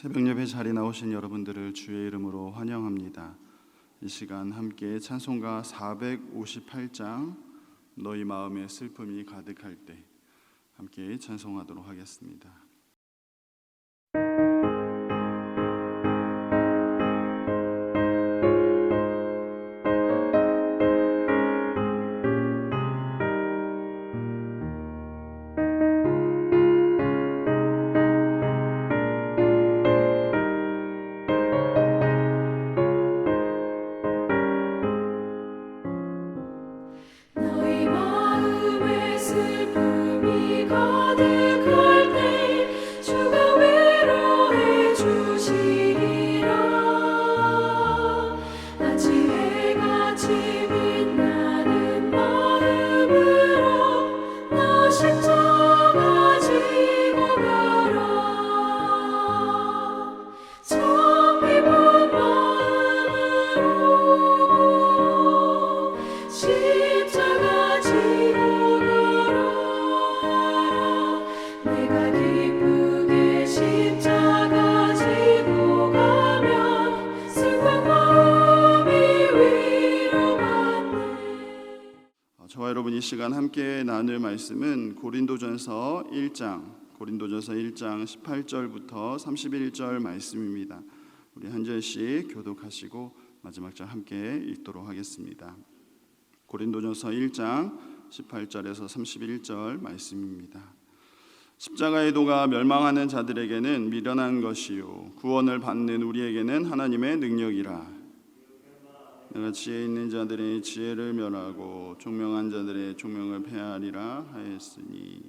새벽 예배 자리 나오신 여러분들을 주의 이름으로 환영합니다. 이 시간 함께 찬송가 458장 너희 마음에 슬픔이 가득할 때 함께 찬송하도록 하겠습니다. 저와 여러분 이 시간 함께 나눌 말씀은 고린도전서 1장 18절부터 31절 말씀입니다. 우리 한 절씩 교독하시고 마지막 절 함께 읽도록 하겠습니다. 고린도전서 1장 18절에서 31절 말씀입니다. 십자가의 도가 멸망하는 자들에게는 미련한 것이요 구원을 받는 우리에게는 하나님의 능력이라. 내가 지혜 있는 자들의 지혜를 멸하고 총명한 자들의 총명을 폐하리라 하였으니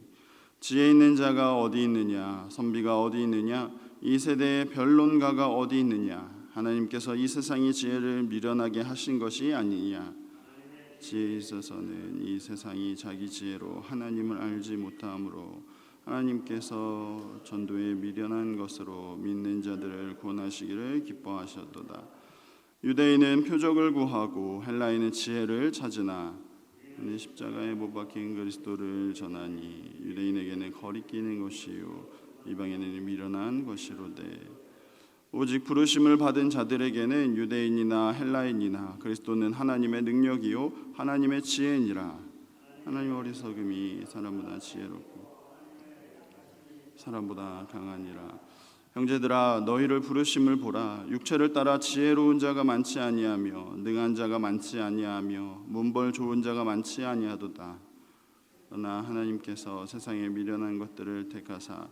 지혜 있는 자가 어디 있느냐 선비가 어디 있느냐 이 세대의 변론가가 어디 있느냐 하나님께서 이 세상의 지혜를 미련하게 하신 것이 아니냐 지혜에 있어서는 이 세상이 자기 지혜로 하나님을 알지 못하므로 하나님께서 전도에 미련한 것으로 믿는 자들을 구원하시기를 기뻐하셨도다. 유대인은 표적을 구하고 헬라인은 지혜를 찾으나 내 십자가에 못 박힌 그리스도를 전하니 유대인에게는 거리끼는 것이요 이방인에게는 미련한 것이로되 오직 부르심을 받은 자들에게는 유대인이나 헬라인이나 그리스도는 하나님의 능력이요 하나님의 지혜니라. 하나님의 어리석음이 사람보다 지혜롭고 사람보다 강하니라. 형제들아 너희를 부르심을 보라. 육체를 따라 지혜로운 자가 많지 아니하며 능한 자가 많지 아니하며 문벌 좋은 자가 많지 아니하도다. 그러나 하나님께서 세상에 미련한 것들을 택하사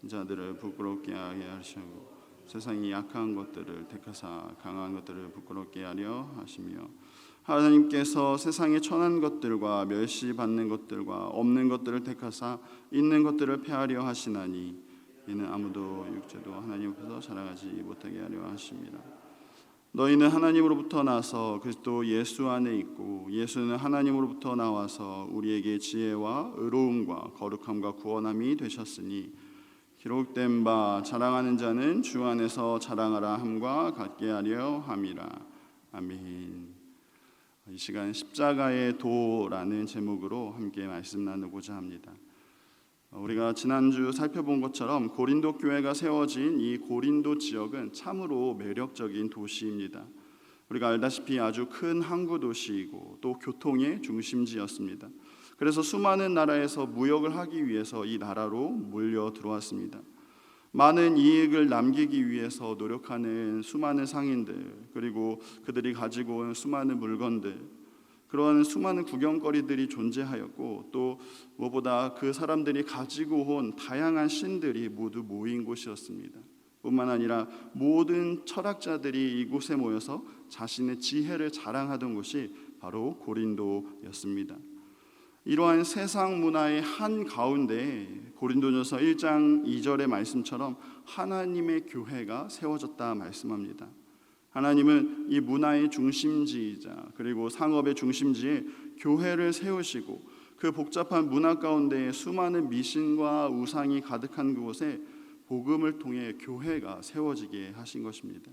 자들을 부끄럽게 하게 하시고 세상이 약한 것들을 택하사 강한 것들을 부끄럽게 하려 하시며 하나님께서 세상의 천한 것들과 멸시받는 것들과 없는 것들을 택하사 있는 것들을 폐하려 하시나니 이는 아무도 육체도 하나님 앞에서 자랑하지 못하게 하려 하십니다. 너희는 하나님으로부터 나서 그리스도 예수 안에 있고 예수는 하나님으로부터 나와서 우리에게 지혜와 의로움과 거룩함과 구원함이 되셨으니 기록된 바 자랑하는 자는 주 안에서 자랑하라 함과 같게 하려 함이라. 아멘. 이 시간 십자가의 도라는 제목으로 함께 말씀 나누고자 합니다. 우리가 지난주 살펴본 것처럼 고린도 교회가 세워진 이 고린도 지역은 참으로 매력적인 도시입니다. 우리가 알다시피 아주 큰 항구 도시이고 또 교통의 중심지였습니다. 그래서 수많은 나라에서 무역을 하기 위해서 이 나라로 몰려 들어왔습니다. 많은 이익을 남기기 위해서 노력하는 수많은 상인들 그리고 그들이 가지고 온 수많은 물건들 그러한 수많은 구경거리들이 존재하였고 또 무엇보다 그 사람들이 가지고 온 다양한 신들이 모두 모인 곳이었습니다. 뿐만 아니라 모든 철학자들이 이곳에 모여서 자신의 지혜를 자랑하던 곳이 바로 고린도였습니다. 이러한 세상 문화의 한가운데 고린도전서 1장 2절의 말씀처럼 하나님의 교회가 세워졌다 말씀합니다. 하나님은 이 문화의 중심지이자 그리고 상업의 중심지에 교회를 세우시고 그 복잡한 문화 가운데 수많은 미신과 우상이 가득한 그곳에 복음을 통해 교회가 세워지게 하신 것입니다.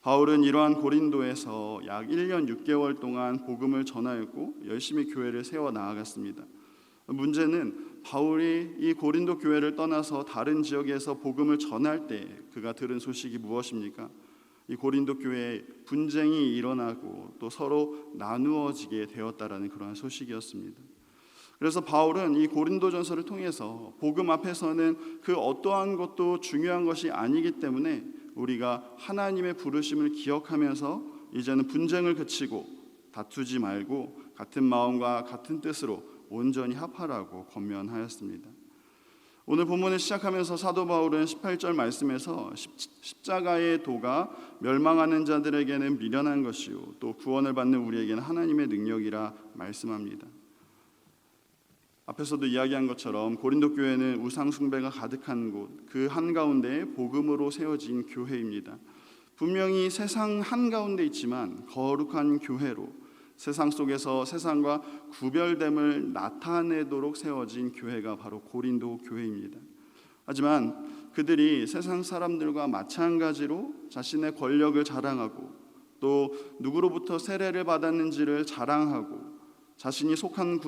바울은 이러한 고린도에서 약 1년 6개월 동안 복음을 전하였고 열심히 교회를 세워 나아갔습니다. 문제는 바울이 이 고린도 교회를 떠나서 다른 지역에서 복음을 전할 때 그가 들은 소식이 무엇입니까? 이 고린도 교회에 분쟁이 일어나고 또 서로 나누어지게 되었다라는 그러한 소식이었습니다. 그래서 바울은 이 고린도전서를 통해서 복음 앞에서는 그 어떠한 것도 중요한 것이 아니기 때문에 우리가 하나님의 부르심을 기억하면서 이제는 분쟁을 그치고 다투지 말고 같은 마음과 같은 뜻으로 온전히 합하라고 권면하였습니다. 오늘 본문을 시작하면서 사도 바울은 18절 말씀에서 십자가의 도가 멸망하는 자들에게는 미련한 것이요 또 구원을 받는 우리에게는 하나님의 능력이라 말씀합니다. 앞에서도 이야기한 것처럼 고린도 교회는 우상 숭배가 가득한 곳, 그 한가운데 복음으로 세워진 교회입니다. 분명히 세상 한가운데 있지만 거룩한 교회로 세상 속에서 세상과 구별됨을 나타내도록 세워진 교회가 바로 고린도 교회입니다. 하지만 그들이 세상 사람들과 마찬가지로 자신의 권력을 자랑하고 또 누구로부터 세례를 받았는지를 자랑하고 자신이 속한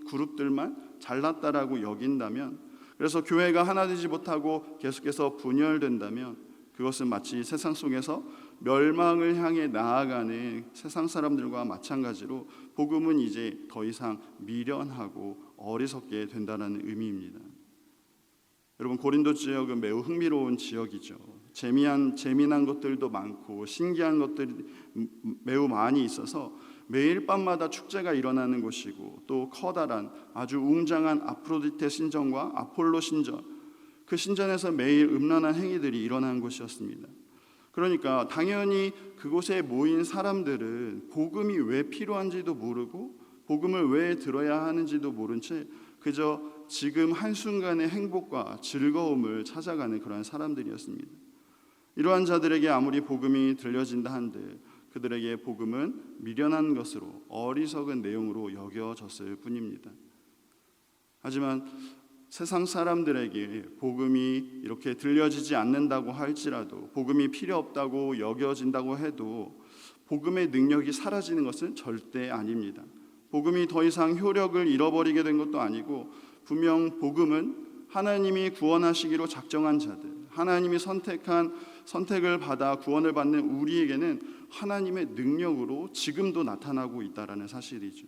그룹들만 잘났다라고 여긴다면, 그래서 교회가 하나 되지 못하고 계속해서 분열된다면 그것은 마치 세상 속에서 멸망을 향해 나아가는 세상 사람들과 마찬가지로 복음은 이제 더 이상 미련하고 어리석게 된다는 의미입니다. 여러분, 고린도 지역은 매우 흥미로운 지역이죠. 재미난 것들도 많고 신기한 것들이 매우 많이 있어서 매일 밤마다 축제가 일어나는 곳이고 또 커다란 아주 웅장한 아프로디테 신전과 아폴로 신전, 그 신전에서 매일 음란한 행위들이 일어나는 곳이었습니다. 그러니까 당연히 그곳에 모인 사람들은 복음이 왜 필요한지도 모르고 복음을 왜 들어야 하는지도 모른 채 그저 지금 한순간의 행복과 즐거움을 찾아가는 그런 사람들이었습니다. 이러한 자들에게 아무리 복음이 들려진다 한들 그들에게 복음은 미련한 것으로 어리석은 내용으로 여겨졌을 뿐입니다. 하지만 세상 사람들에게 복음이 이렇게 들려지지 않는다고 할지라도, 복음이 필요 없다고 여겨진다고 해도 복음의 능력이 사라지는 것은 절대 아닙니다. 복음이 더 이상 효력을 잃어버리게 된 것도 아니고 분명 복음은 하나님이 구원하시기로 작정한 자들, 하나님이 선택을 받아 구원을 받는 우리에게는 하나님의 능력으로 지금도 나타나고 있다라는 사실이죠.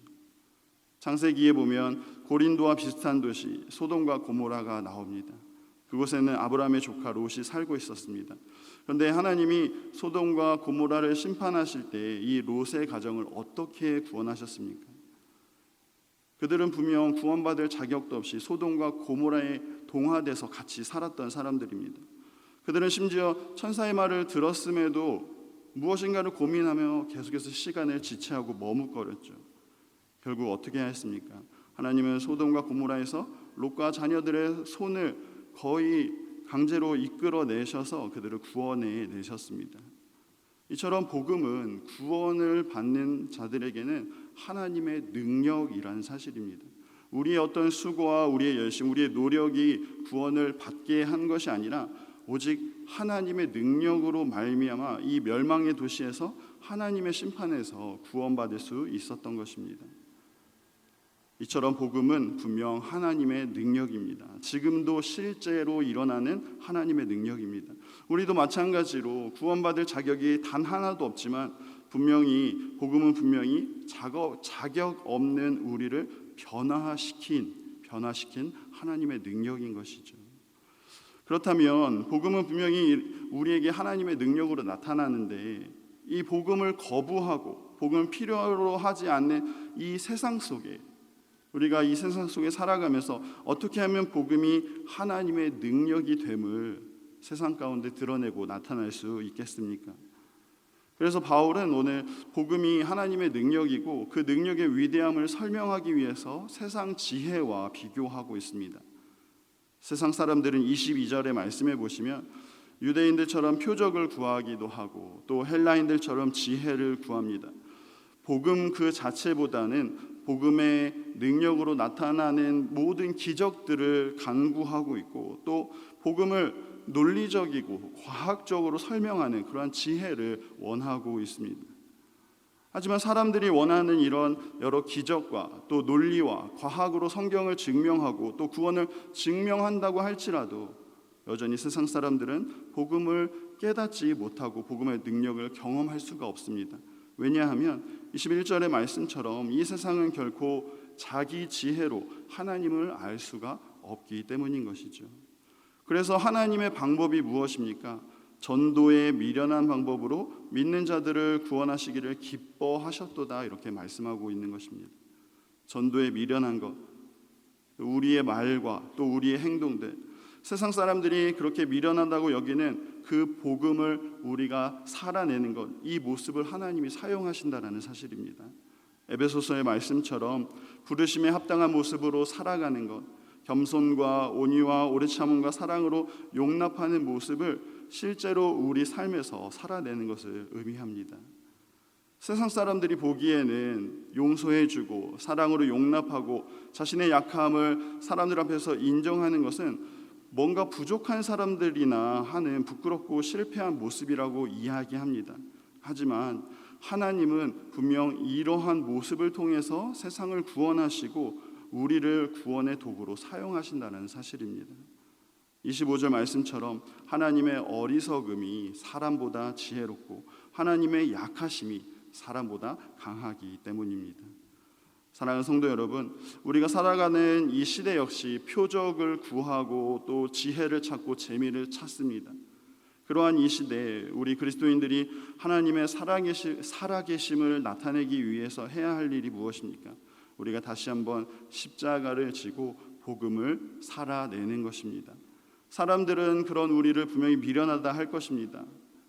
창세기에 보면 고린도와 비슷한 도시 소돔과 고모라가 나옵니다. 그곳에는 아브라함의 조카 롯이 살고 있었습니다. 그런데 하나님이 소돔과 고모라를 심판하실 때 이 롯의 가정을 어떻게 구원하셨습니까? 그들은 분명 구원받을 자격도 없이 소돔과 고모라에 동화돼서 같이 살았던 사람들입니다. 그들은 심지어 천사의 말을 들었음에도 무엇인가를 고민하며 계속해서 시간을 지체하고 머뭇거렸죠. 결국 어떻게 했습니까? 하나님은 소돔과 고모라에서 롯과 자녀들의 손을 거의 강제로 이끌어내셔서 그들을 구원해 내셨습니다. 이처럼 복음은 구원을 받는 자들에게는 하나님의 능력이라는 사실입니다. 우리의 어떤 수고와 우리의 열심, 우리의 노력이 구원을 받게 한 것이 아니라 오직 하나님의 능력으로 말미암아 이 멸망의 도시에서 하나님의 심판에서 구원받을 수 있었던 것입니다. 이처럼 복음은 분명 하나님의 능력입니다. 지금도 실제로 일어나는 하나님의 능력입니다. 우리도 마찬가지로 구원받을 자격이 단 하나도 없지만 복음은 분명히 자격 없는 우리를 변화시킨 하나님의 능력인 것이죠. 그렇다면 복음은 분명히 우리에게 하나님의 능력으로 나타나는데 이 복음을 거부하고 복음을 필요로 하지 않는 이 세상 속에, 우리가 이 세상 속에 살아가면서 어떻게 하면 복음이 하나님의 능력이 됨을 세상 가운데 드러내고 나타낼 수 있겠습니까? 그래서 바울은 오늘 복음이 하나님의 능력이고 그 능력의 위대함을 설명하기 위해서 세상 지혜와 비교하고 있습니다. 세상 사람들은 22절의 말씀에 보시면 유대인들처럼 표적을 구하기도 하고 또 헬라인들처럼 지혜를 구합니다. 복음 그 자체보다는 복음의 능력으로 나타나는 모든 기적들을 간구하고 있고 또 복음을 논리적이고 과학적으로 설명하는 그러한 지혜를 원하고 있습니다. 하지만 사람들이 원하는 이런 여러 기적과 또 논리와 과학으로 성경을 증명하고 또 구원을 증명한다고 할지라도 여전히 세상 사람들은 복음을 깨닫지 못하고 복음의 능력을 경험할 수가 없습니다. 왜냐하면 21절의 말씀처럼 이 세상은 결코 자기 지혜로 하나님을 알 수가 없기 때문인 것이죠. 그래서 하나님의 방법이 무엇입니까? 전도의 미련한 방법으로 믿는 자들을 구원하시기를 기뻐하셨도다, 이렇게 말씀하고 있는 것입니다. 전도의 미련한 것, 우리의 말과 또 우리의 행동들, 세상 사람들이 그렇게 미련하다고 여기는 그 복음을 우리가 살아내는 것, 이 모습을 하나님이 사용하신다는 사실입니다. 에베소서의 말씀처럼 부르심에 합당한 모습으로 살아가는 것, 겸손과 온유와 오래 참음과 사랑으로 용납하는 모습을 실제로 우리 삶에서 살아내는 것을 의미합니다. 세상 사람들이 보기에는 용서해주고 사랑으로 용납하고 자신의 약함을 사람들 앞에서 인정하는 것은 뭔가 부족한 사람들이나 하는 부끄럽고 실패한 모습이라고 이야기합니다. 하지만 하나님은 분명 이러한 모습을 통해서 세상을 구원하시고 우리를 구원의 도구로 사용하신다는 사실입니다. 25절 말씀처럼 하나님의 어리석음이 사람보다 지혜롭고 하나님의 약하심이 사람보다 강하기 때문입니다. 사랑하는 성도 여러분, 우리가 살아가는 이 시대 역시 표적을 구하고 또 지혜를 찾고 재미를 찾습니다. 그러한 이 시대에 우리 그리스도인들이 하나님의 살아계심을 나타내기 위해서 해야 할 일이 무엇입니까? 우리가 다시 한번 십자가를 지고 복음을 살아내는 것입니다. 사람들은 그런 우리를 분명히 미련하다 할 것입니다.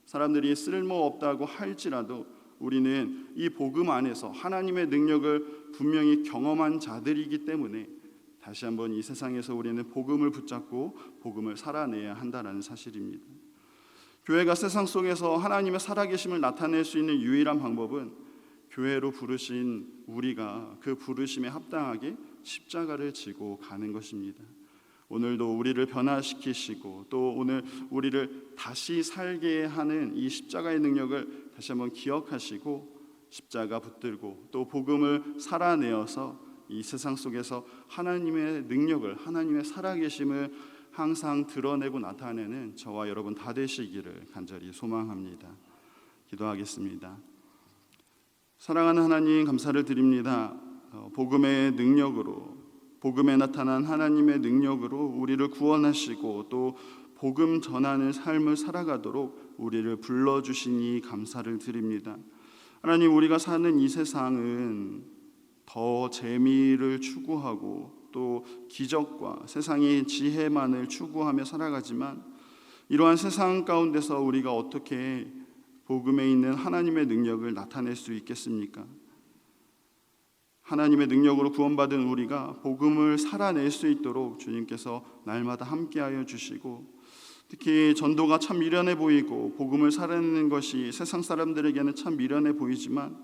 사람들이 쓸모없다고 할지라도 우리는 이 복음 안에서 하나님의 능력을 분명히 경험한 자들이기 때문에 다시 한번 이 세상에서 우리는 복음을 붙잡고 복음을 살아내야 한다는 사실입니다. 교회가 세상 속에서 하나님의 살아계심을 나타낼 수 있는 유일한 방법은 교회로 부르신 우리가 그 부르심에 합당하게 십자가를 지고 가는 것입니다. 오늘도 우리를 변화시키시고 또 오늘 우리를 다시 살게 하는 이 십자가의 능력을 다시 한번 기억하시고 십자가 붙들고 또 복음을 살아내어서 이 세상 속에서 하나님의 능력을, 하나님의 살아계심을 항상 드러내고 나타내는 저와 여러분 다 되시기를 간절히 소망합니다. 기도하겠습니다. 사랑하는 하나님, 감사를 드립니다. 복음의 능력으로, 복음에 나타난 하나님의 능력으로 우리를 구원하시고 또 복음 전하는 삶을 살아가도록 우리를 불러주시니 감사를 드립니다. 하나님, 우리가 사는 이 세상은 더 재미를 추구하고 또 기적과 세상의 지혜만을 추구하며 살아가지만 이러한 세상 가운데서 우리가 어떻게 복음에 있는 하나님의 능력을 나타낼 수 있겠습니까? 하나님의 능력으로 구원받은 우리가 복음을 살아낼 수 있도록 주님께서 날마다 함께하여 주시고, 특히 전도가 참 미련해 보이고 복음을 살아내는 것이 세상 사람들에게는 참 미련해 보이지만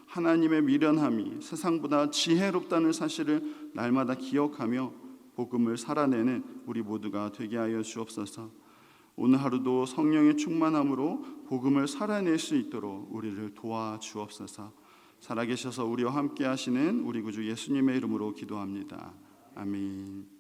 하나님의 미련함이 세상보다 지혜롭다는 사실을 날마다 기억하며 복음을 살아내는 우리 모두가 되게 하여 주옵소서. 오늘 하루도 성령의 충만함으로 복음을 살아낼 수 있도록 우리를 도와주옵소서. 살아계셔서 우리와 함께 하시는 우리 구주 예수님의 이름으로 기도합니다. 아멘.